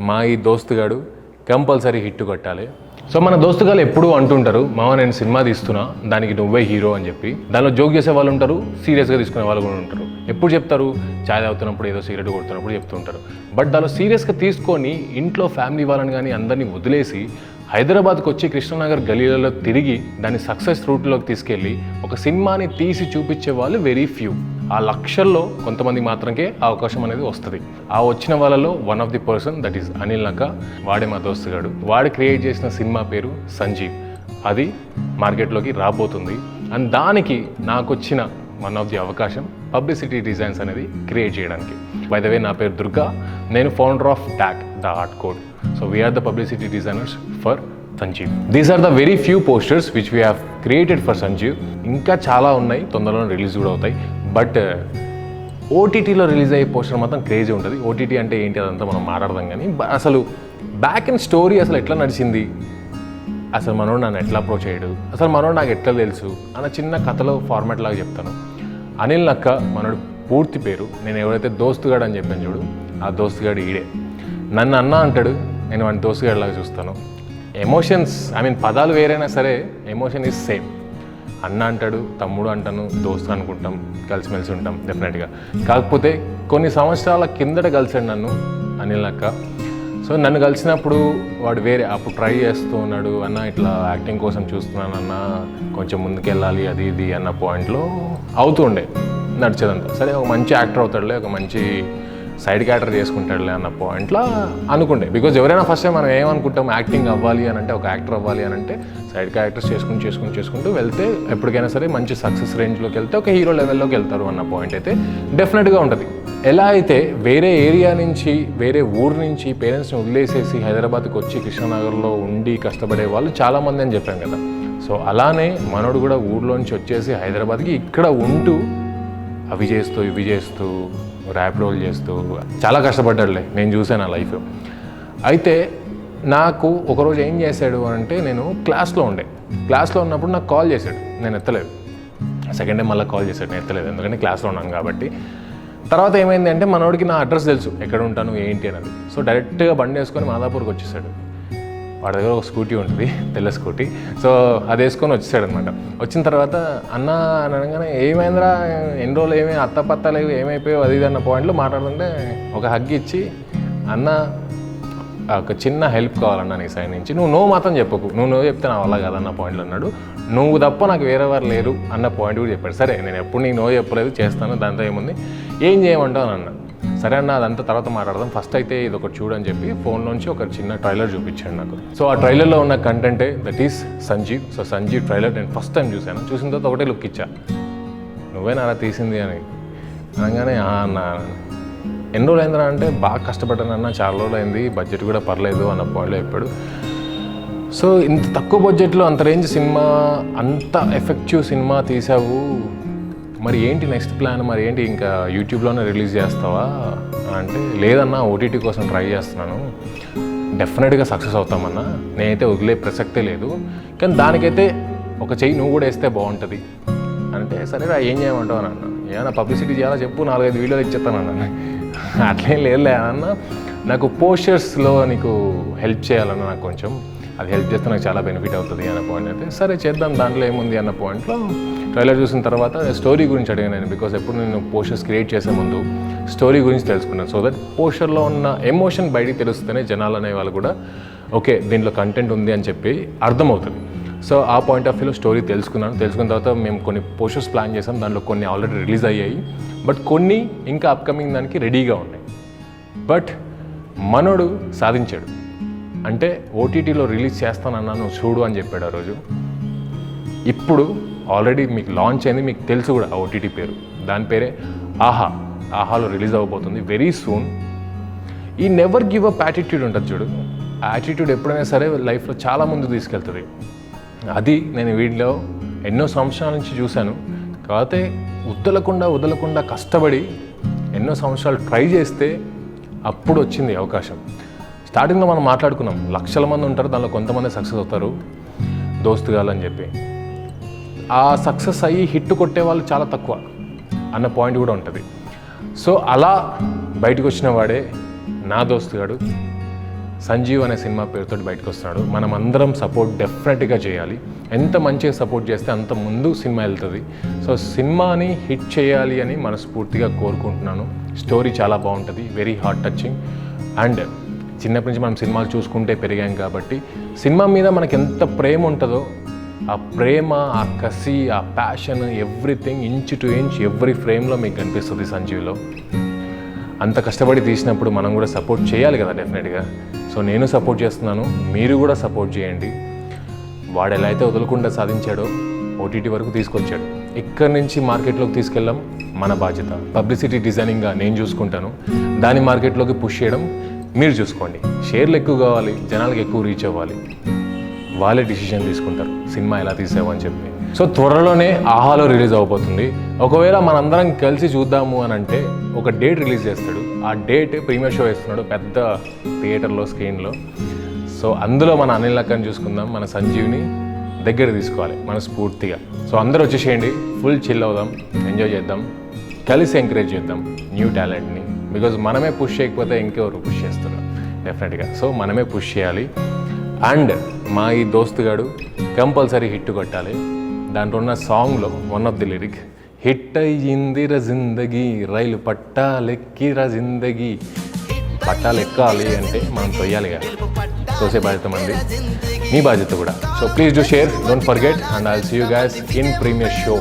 మా ఈ దోస్తుగాడు కంపల్సరీ హిట్ కొట్టాలి. సో మన దోస్తుగాలు ఎప్పుడూ అంటుంటారు, మామ నేను సినిమా తీస్తున్నా దానికి నువ్వే హీరో అని చెప్పి. దానిలో జోక్ చేసే వాళ్ళు ఉంటారు, సీరియస్గా తీసుకునే వాళ్ళు కూడా ఉంటారు. ఎప్పుడు చెప్తారు, చాయ్ తాగుతున్నప్పుడు ఏదో సిగరెట్ కొడుతున్నప్పుడు చెప్తుంటారు. బట్ దానిలో సీరియస్గా తీసుకొని ఇంట్లో ఫ్యామిలీ వాళ్ళని కానీ అందరినీ వదిలేసి హైదరాబాద్కి వచ్చి కృష్ణనగర్ గలీలలో తిరిగి దాన్ని సక్సెస్ రూట్లోకి తీసుకెళ్ళి ఒక సినిమాని తీసి చూపించే వాళ్ళు వెరీ ఫ్యూ. ఆ లక్షల్లో కొంతమంది మాత్రమే ఆ అవకాశం అనేది వస్తుంది. ఆ వచ్చిన వాళ్ళలో one of the person that is Anil నక్క. వాడే మా దోస్తుగాడు. వాడు క్రియేట్ చేసిన సినిమా పేరు సంజీవ్. అది మార్కెట్లోకి రాబోతుంది. అండ్ దానికి నాకు వచ్చిన వన్ ఆఫ్ ది అవకాశం పబ్లిసిటీ డిజైన్స్ అనేది క్రియేట్ చేయడానికి. బై ద వే నా పేరు దుర్గా, నేను founder of talk the art code. So we are the publicity designers for Sanjeev. These are the very few posters which we have created for Sanjeev. ఇంకా చాలా ఉన్నాయి, తొందరలో రిలీజ్ కూడా అవుతాయి. బట్ ఓటీటీలో రిలీజ్ అయ్యే పోస్టర్ మాత్రం క్రేజీ ఉంటుంది. ఓటీటీ అంటే ఏంటి అదంతా మనం మాట్లాడదాం. కానీ అసలు బ్యాక్ అండ్ స్టోరీ అసలు ఎట్లా నడిచింది, అసలు మనోడు నన్ను ఎట్లా అప్రోచ్ అయ్యాడు, అసలు మనోడు నాకు ఎట్లా తెలుసు అన్న చిన్న కథలో ఫార్మాట్ లాగా చెప్తాను. అనిల్ నక్క మనోడు పూర్తి పేరు. నేను ఎవరైతే దోస్తుగాడు అని చెప్పాను చూడు, ఆ దోస్తుగాడు ఈడే. నన్ను అన్న అంటాడు, నేను వాడిని దోస్తుగాడు లాగా చూస్తాను. ఎమోషన్స్ పదాలు వేరైనా సరే ఎమోషన్ ఈజ్ సేమ్. అన్న అంటాడు, తమ్ముడు అంటాను, దోస్తు అనుకుంటాం, కలిసిమెలిసి ఉంటాం డెఫినెట్గా. కాకపోతే కొన్ని సంవత్సరాల కిందట కలిసాడు నన్ను అనిల్ నక్క. సో నన్ను కలిసినప్పుడు వాడు వేరే అప్పుడు ట్రై చేస్తూ ఉన్నాడు. అన్న ఇట్లా యాక్టింగ్ కోసం చూస్తున్నాను అన్న, కొంచెం ముందుకెళ్ళాలి అది ఇది అన్న పాయింట్లో అవుతూ ఉండే నడిచేదంతా. సరే ఒక మంచి యాక్టర్ అవుతాడులే, ఒక మంచి సైడ్ క్యారెక్టర్ చేసుకుంటాడులే అన్న పాయింట్లో అనుకుంటే. బికాజ్ ఎవరైనా ఫస్ట్ టైం మనం ఏమనుకుంటాం, యాక్టింగ్ అవ్వాలి అని అంటే, ఒక యాక్టర్ అవ్వాలి అని అంటే సైడ్ క్యారెక్టర్స్ చేసుకుంటూ వెళ్తే ఎప్పటికైనా సరే మంచి సక్సెస్ రేంజ్లోకి వెళ్తే ఒక హీరో లెవెల్లోకి వెళ్తారు అన్న పాయింట్ అయితే డెఫినెట్గా ఉంటుంది. ఎలా అయితే వేరే ఏరియా నుంచి, వేరే ఊరు నుంచి పేరెంట్స్ని వదిలేసేసి హైదరాబాద్కి వచ్చి కృష్ణనగర్లో ఉండి కష్టపడే వాళ్ళు చాలామంది అని చెప్పాను కదా. సో అలానే మనోడు కూడా ఊర్లోంచి వచ్చేసి హైదరాబాద్కి ఇక్కడ ఉంటూ అవి చేస్తూ ఇవి చేస్తూ ర్యాపిడోలు చేస్తూ చాలా కష్టపడ్డాడులే. నేను చూసాను ఆ లైఫ్. అయితే నాకు ఒకరోజు ఏం చేశాడు అంటే, నేను క్లాస్లో ఉన్నప్పుడు నాకు కాల్ చేశాడు, నేను ఎత్తలేదు. సెకండ్ టైం మళ్ళీ కాల్ చేశాడు, నేను ఎత్తలేదు, ఎందుకంటే క్లాస్లో ఉన్నాను కాబట్టి. తర్వాత ఏమైంది అంటే, మనోడికి నా అడ్రస్ తెలుసు, ఎక్కడ ఉంటాను ఏంటి అనేది. సో డైరెక్ట్గా బండి వేసుకొని మాదాపూర్కి వచ్చేసాడు. వాడి దగ్గర ఒక స్కూటీ ఉంటుంది, తెల్ల స్కూటీ. సో అది వేసుకొని వచ్చేసాడు అనమాట. వచ్చిన తర్వాత అన్న అనగానే ఏమైందిరా, ఎన్ని రోజులు అత్తపత్తలేవు, ఏమైపోయావు అది ఇది అన్న పాయింట్లో మాట్లాడుతుంటే ఒక హగ్ ఇచ్చి, అన్న ఒక చిన్న హెల్ప్ కావాలన్నా నీ సైడ్ నుంచి, నువ్వు నో మాత్రం చెప్పకు, నువ్వు చెప్తే నా వల్ల కాదన్న పాయింట్లో అన్నాడు. నువ్వు తప్ప నాకు వేరే వారు లేరు అన్న పాయింట్ కూడా చెప్పాడు. సరే నేను ఎప్పుడు నీకు నో చెప్పలేదు, చేస్తాను, దాంతో ఏముంది, ఏం చేయమంటావు అని అన్నా. సరే అన్న అదంతా తర్వాత మాట్లాడదాం, ఫస్ట్ అయితే ఇది ఒకటి చూడని చెప్పి ఫోన్లోంచి ఒక చిన్న ట్రైలర్ చూపించాడు నాకు. సో ఆ ట్రైలర్లో ఉన్న కంటెంటే that is Sanjeev. So Sanjeev trailer నేను ఫస్ట్ టైం చూశాను. చూసిన తర్వాత ఒకటే లుక్ ఇచ్చా, నువ్వేనా అలా తీసింది అని అనగానే అన్న ఎన్ని రోజులు అయిందిరా అంటే, బాగా కష్టపడ్డాను అన్న, చాలా రోజులు అయింది, బడ్జెట్ కూడా పర్లేదు అన్న పాయింట్లో చెప్పాడు. సో ఇంత తక్కువ బడ్జెట్లో అంత రేంజ్ సినిమా, అంత ఎఫెక్టివ్ సినిమా తీసావు, మరి ఏంటి నెక్స్ట్ ప్లాన్, మరి ఏంటి ఇంకా యూట్యూబ్లోనే రిలీజ్ చేస్తావా అంటే, లేదన్నా ఓటీటీ కోసం ట్రై చేస్తున్నాను, డెఫినెట్గా సక్సెస్ అవుతామన్నా, నేనైతే వదిలే ప్రసక్తే లేదు, కానీ దానికైతే ఒక చెయ్యి నువ్వు కూడా వేస్తే బాగుంటుంది అంటే, సరేరా ఏం చేయమంటావు అని అన్నా. ఏమన్నా పబ్లిసిటీ చేయాలా చెప్పు, 4-5 వీడియోలు ఇచ్చేస్తానన్నా. అట్లేం లేదులే అన్న, నాకు పోస్టర్స్లో నీకు హెల్ప్ చేయాలన్నా, నాకు కొంచెం అది హెల్ప్ చేస్తే నాకు చాలా బెనిఫిట్ అవుతుంది అన్న పాయింట్ అయితే, సరే చేద్దాం దాంట్లో ఏముంది అన్న పాయింట్లో ట్రైలర్ చూసిన తర్వాత స్టోరీ గురించి అడిగాను నేను. బికాస్ ఎప్పుడు నేను పోస్టర్స్ క్రియేట్ చేసే ముందు స్టోరీ గురించి తెలుసుకున్నాను. సో దట్ పోస్టర్లో ఉన్న ఎమోషన్ బయటికి తెలుస్తేనే జనాలు అనే వాళ్ళు కూడా ఓకే దీంట్లో కంటెంట్ ఉంది అని చెప్పి అర్థమవుతుంది. సో ఆ పాయింట్ ఆఫ్ వ్యూలో స్టోరీ తెలుసుకున్న తర్వాత మేము కొన్ని పోస్టర్స్ ప్లాన్ చేసాం. దాంట్లో కొన్ని ఆల్రెడీ రిలీజ్ అయ్యాయి, బట్ కొన్ని ఇంకా అప్కమింగ్ దానికి రెడీగా ఉన్నాయి. బట్ మనోడు సాధించాడు. అంటే ఓటీటీలో రిలీజ్ చేస్తానన్నాను చూడు అని చెప్పాడు ఆ రోజు. ఇప్పుడు ఆల్రెడీ మీకు లాంచ్ అయింది, మీకు తెలుసు కూడా ఆ ఓటీటీ పేరు. దాని పేరే ఆహాలో రిలీజ్ అవ్వబోతుంది వెరీ సూన్. ఈ నెవర్ గివ్ అప్ యాటిట్యూడ్ ఉంటుంది చూడు, ఆ యాటిట్యూడ్ ఎప్పుడైనా సరే లైఫ్లో చాలా ముందు తీసుకెళ్తుంది. అది నేను వీడిలో ఎన్నో సంవత్సరాల నుంచి చూశాను. కాకపోతే వదలకుండా కష్టపడి ఎన్నో సంవత్సరాలు ట్రై చేస్తే అప్పుడు వచ్చింది అవకాశం. స్టార్టింగ్లో మనం మాట్లాడుకున్నాం, లక్షల మంది ఉంటారు, దానిలో కొంతమంది సక్సెస్ అవుతారు దోస్తుగాలని చెప్పి. ఆ సక్సెస్ అయ్యి హిట్ కొట్టే వాళ్ళు చాలా తక్కువ అన్న పాయింట్ కూడా ఉంటుంది. సో అలా బయటకు వచ్చిన వాడే నా దోస్తుగాడు. సంజీవ్ అనే సినిమా పేరుతో బయటకు వస్తున్నాడు. మనం అందరం సపోర్ట్ డెఫినెట్గా చేయాలి. ఎంత మంచిగా సపోర్ట్ చేస్తే అంత ముందు సినిమా వెళ్తుంది. సో సినిమాని హిట్ చేయాలి అని మనస్ఫూర్తిగా కోరుకుంటున్నాను. స్టోరీ చాలా బాగుంటుంది, వెరీ హార్ట్ టచింగ్. అండ్ చిన్నప్పటి నుంచి మనం సినిమాలు చూసుకుంటే పెరిగాం కాబట్టి సినిమా మీద మనకి ఎంత ప్రేమ ఉంటుందో ఆ ప్రేమ, ఆ కసి, ఆ passion, everything inch to inch every ఫ్రేమ్లో మీకు కనిపిస్తుంది సంజీవ్లో. అంత కష్టపడి తీసినప్పుడు మనం కూడా సపోర్ట్ చేయాలి కదా డెఫినెట్గా. సో నేను సపోర్ట్ చేస్తున్నాను, మీరు కూడా సపోర్ట్ చేయండి. వాడు ఎలా అయితే వదలకుండా సాధించాడో ఓటీటీ వరకు తీసుకొచ్చాడు. ఇక్కడి నుంచి మార్కెట్లోకి తీసుకెళ్ళడం మన బాధ్యత. పబ్లిసిటీ డిజైనింగ్గా నేను చూసుకుంటాను, దాని మార్కెట్లోకి పుష్ చేయడం మీరు చూసుకోండి. షేర్లు ఎక్కువ కావాలి, జనాలకు ఎక్కువ రీచ్ అవ్వాలి, వాళ్ళే డిసిషన్ తీసుకుంటారు సినిమా ఎలా తీసామని చెప్పి. సో త్వరలోనే ఆహాలో రిలీజ్ అవబోతుంది. ఒకవేళ మనందరం కలిసి చూద్దాము అని అంటే ఒక డేట్ రిలీజ్ చేస్తాడు. ఆ డేట్ ప్రీమియర్ షో వేస్తున్నాడు పెద్ద థియేటర్లో, స్క్రీన్లో. సో అందులో మన అనిల్ అక్కని చూసుకుందాం, మన సంజీవ్ని దగ్గర తీసుకోవాలి మనస్ఫూర్తిగా. సో అందరూ వచ్చేసేయండి, ఫుల్ చిల్ అవుదాం, ఎంజాయ్ చేద్దాం, కలిసి ఎంకరేజ్ చేద్దాం న్యూ టాలెంట్ని. బికాజ్ మనమే పుష్ చేయకపోతే ఇంకెవరు పుష్ చేస్తున్నారు డెఫినెట్గా. సో మనమే పుష్ చేయాలి. అండ్ మా ఈ దోస్తుగాడు కంపల్సరీ హిట్ కొట్టాలి. దాంట్లో ఉన్న సాంగ్లో one of the lyric, hit అయ్యిందిర జిందగీ రైలు పట్టాలెక్కిర జిందగీ. పట్టాలెక్కాలి అంటే మనం తొయ్యాలి కదా, తోసే బాధ్యత మంది, మీ బాధ్యత కూడా. So please do share, don't forget, and I'll see you guys in premiere show.